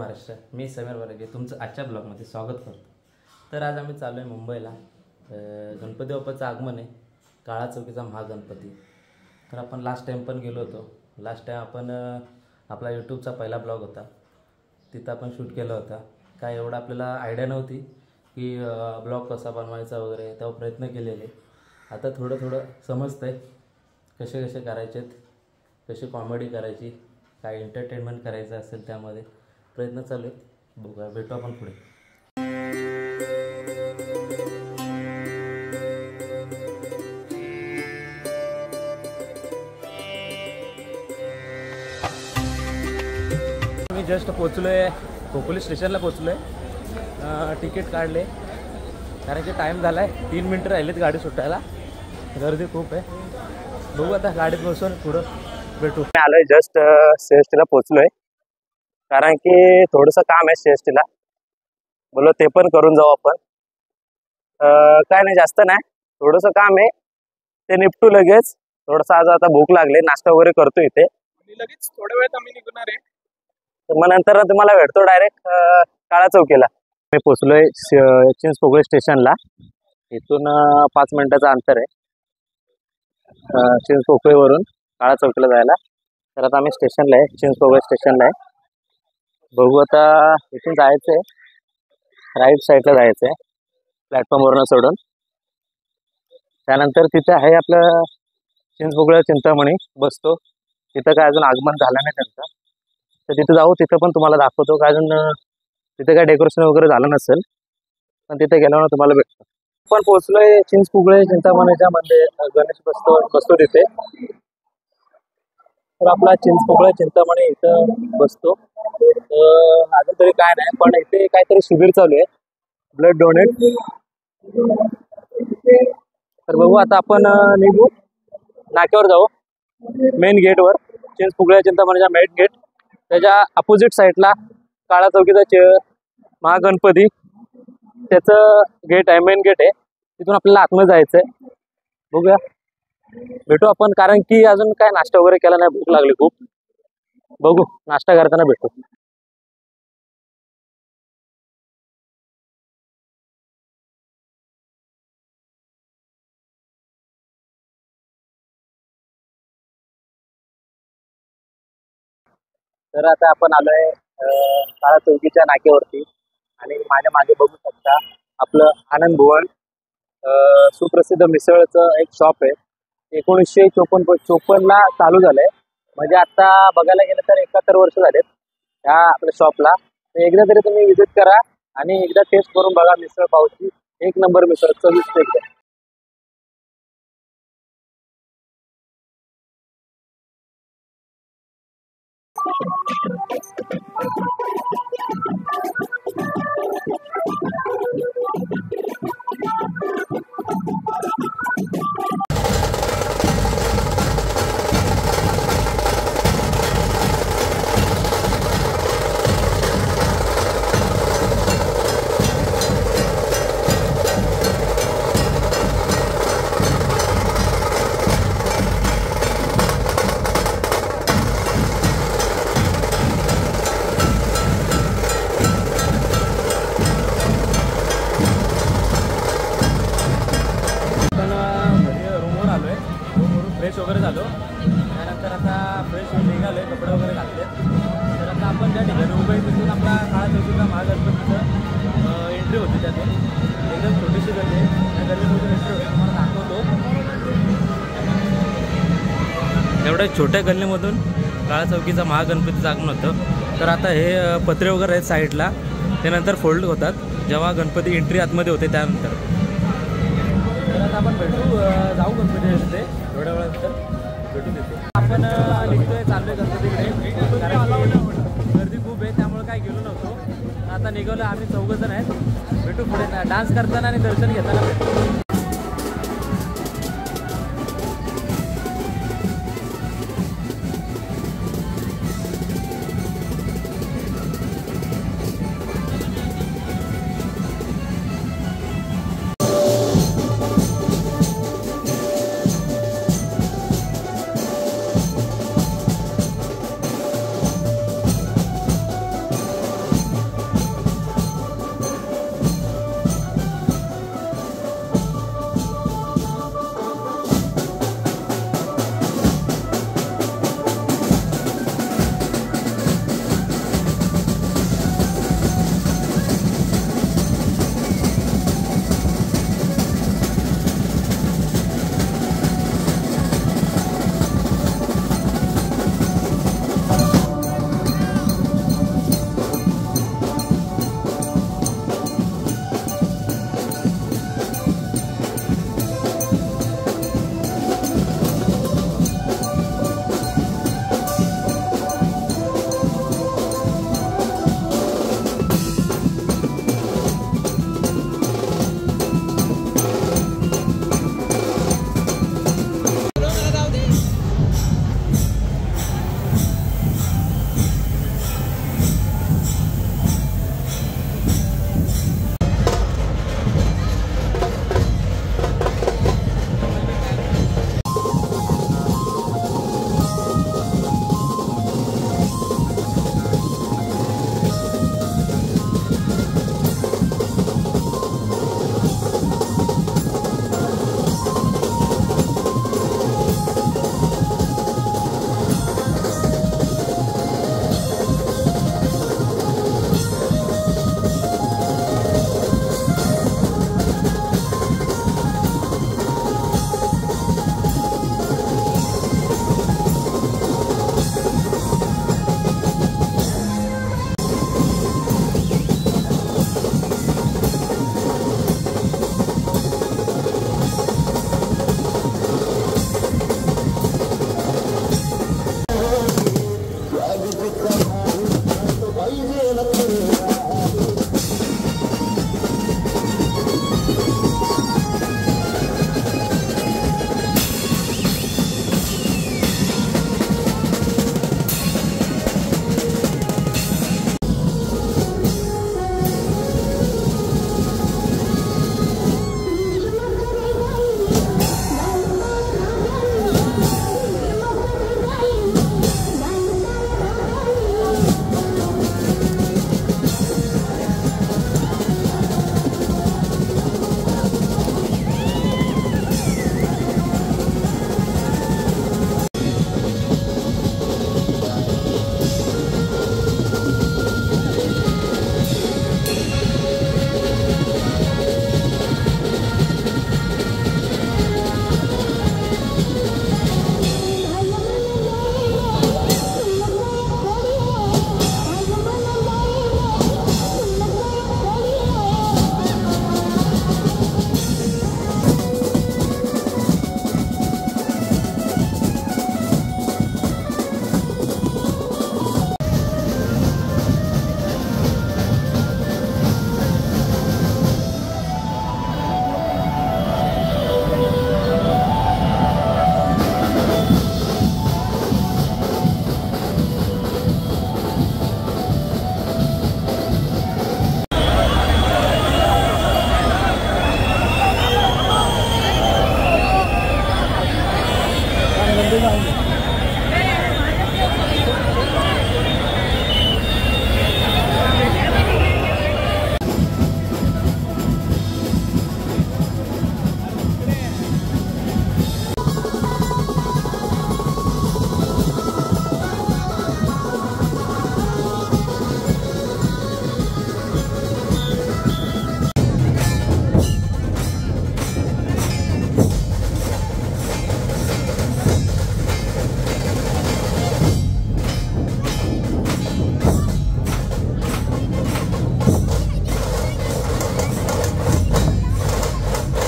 महाराष्ट्र, मी समीर वरगे तुमचं आजच्या ब्लॉगमध्ये स्वागत करतो। तर आज आम्ही चाललो आहे मुंबईला। गणपती बाप्पाचं आगमन आहे, काळा चौकीचा महागणपती। तर आपण लास्ट टाइम पण गेलो होतो। लास्ट टाइम आपण आपला यूट्यूबचा पहिला ब्लॉग होता, तिथं आपण शूट केला होता। काय एवढं आपल्याला आयडिया नव्हती की ब्लॉग कसा बनवायचा वगैरे, तेव्हा प्रयत्न केलेले। आता थोडं थोडं समजतंय कसे कसे करायचेत, कशी कॉमेडी करायची, काय एंटरटेनमेंट करायचं असेल त्यामध्ये प्रयत्न चालू आहेत। बघूया, भेटू आपण पुढे। मी जस्ट पोचलो आहे, खोपोली स्टेशनला पोचलो आहे। तिकीट काढले कारण की टाईम झाला आहे, 3 मिनटं राहिलेत गाडी सुटायला। गर्दी खूप आहे, बघू आता गाडीत बसून पुढं भेटू। मी आलो आहे जस्ट CSTला पोचलो आहे कारण की थोडंसं काम आहे CSTला, बोलो ते पण करून जाऊ आपण। काय नाही, जास्त नाही, थोडंसं काम आहे ते निपटू लगेच। थोडंसं आज आता भूक लागली, नाश्ता वगैरे करतो इथे आणि लगेच थोड्या वेळात आम्ही निघणार आहे। तर मग नंतर तुम्हाला भेटतो डायरेक्ट काळा चौकीला। मी पोचलोय चिंचपोकळी स्टेशनला, इथून 5 मिनिटाचं अंतर आहे चिंचपोकळीवरून काळा चौकीला जायला। तर आता आम्ही स्टेशनला आहे, चिंचपोकळी स्टेशनला आहे। बघू आता इथून जायचं आहे, राईट साईडला जायचं आहे प्लॅटफॉर्मवरून सोडून। त्यानंतर तिथे आहे आपलं चिंचपोकळी चिंतामणी बसतो, तिथं काय अजून आगमन झालं नाही त्यांचं, तर तिथे जाऊ। तिथं पण तुम्हाला दाखवतो का अजून तिथे काय डेकोरेशन वगैरे झालं नसेल, पण तिथे गेल्यावर तुम्हाला भेटतो। पण पोहोचलोय चिंचपोकळी चिंतामणीच्या मध्ये, गणेश बसतो तिथे। तर आपला चिंचपोकळी चिंतामणी इथं बसतो। अजून तरी काय नाही, पण इथे काहीतरी शिबिर चालू आहे, ब्लड डोनेट। तर बघू आता आपण निघू, नाक्यावर जाऊ, मेन गेटवर, चिंचपोकळी चिंतामणीच्या मेन गेट। त्याच्या अपोजिट साईडला काळा चौकीचा महागणपती, त्याचं गेट आहे, मेन गेट आहे, तिथून आपल्याला आतमध्ये जायचं आहे। बघूया, भेटू आपण, कारण की अजून काय नाश्ता वगैरे केला नाही, भूक लागली खूप। बघू, नाश्ता करताना भेटू। तर आता आपण आलोय काळा चौकीच्या नाक्यावरती, आणि माझ्या मागे बघू शकता आपलं आनंद भुवन सुप्रसिद्ध मिसळचं एक शॉप आहे। 1954ला चालू झालंय, म्हणजे आता बघायला गेलं तर 71 वर्ष झालेत ह्या आपल्या शॉपला। एकदा तरी तुम्ही विजिट करा आणि एकदा टेस्ट करून बघा मिसळ पावची, एक नंबर मिसळ, चविष्ट एकदम। फ्रेश वगैरे झालो, त्यानंतर आता फ्रेश निघालो आहे, कपडे वगैरे घातले। तर आता आपण ज्या ठिकाणी उभं आहे तिथून आपला काळा चौकीचा महागणपतीचं एंट्री होती, त्यातून एकदम छोटीशी गल्ली आहे, त्या गल्लीमधून एंट्री होती, तुम्हाला दाखवतो। एवढ्या छोट्या गल्लीमधून काळा चौकीचा महागणपतीचं आगमन होतं। तर आता हे पत्रे वगैरे आहेत साईडला, ते नंतर फोल्ड होतात जेव्हा गणपती एंट्री आतमध्ये होते त्यानंतर। तर आता आपण भेटू, जाऊ गणपती तिथे, थोड्या वेळानंतर भेटू तिथे। आपण निघतोय, चाललोय गणपतीकडे, कारण गर्दी खूप आहे त्यामुळे काय गेलो नव्हतो। आता निघालो आम्ही 4 जण आहेत, भेटू पुढे डान्स करताना आणि दर्शन घेताना भेटू।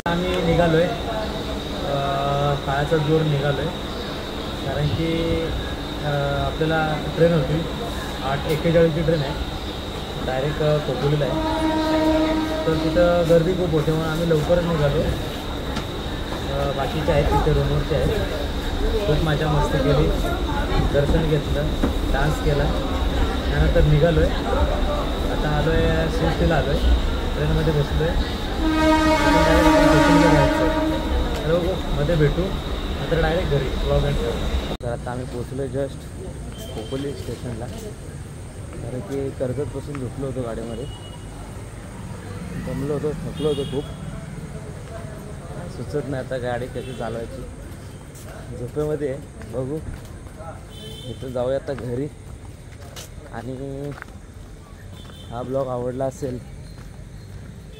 आम्ही निघालो आहे काळाचा जोर निघालो आहे कारण की आपल्याला ट्रेन होती 8:41ची ट्रेन आहे डायरेक्ट खोपोलीला आहे. तर तिथं गर्दी खूप होते म्हणून आम्ही लवकरच निघालो. बाकीचे आहेत तिथे रूमवरचे आहेत. खूप मजा मस्ती केली, दर्शन घेतलं, डान्स केला, त्यानंतर निघालो आहे. आता आलो आहे सिस्टीला आलो आहे, ट्रेनमध्ये बसलो आहे. हॅलो मध्ये भेटू नंतर डायरेक्ट घरी ब्लॉग एंड करू. तर आता आम्ही पोचलो आहे जस्ट खोपोली स्टेशनला. कारण की कर्जतपासून झोपलो होतो गाडीमध्ये, दमलो होतो, थकलो होतो खूप. सुचत नाही आता गाडी कशी चालवायची, झोपेमध्ये आहे. बघू इथं जाऊया आता घरी. आणि हा ब्लॉग आवडला असेल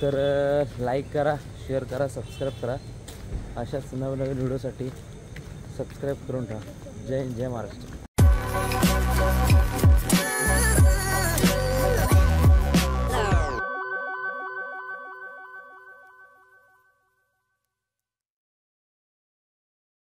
तर लाईक करा, शेअर करा, सबस्क्राईब करा. अशाच नवनवीन व्हिडिओसाठी सबस्क्राईब करून ठेवा. जय हिंद, जय महाराष्ट्र.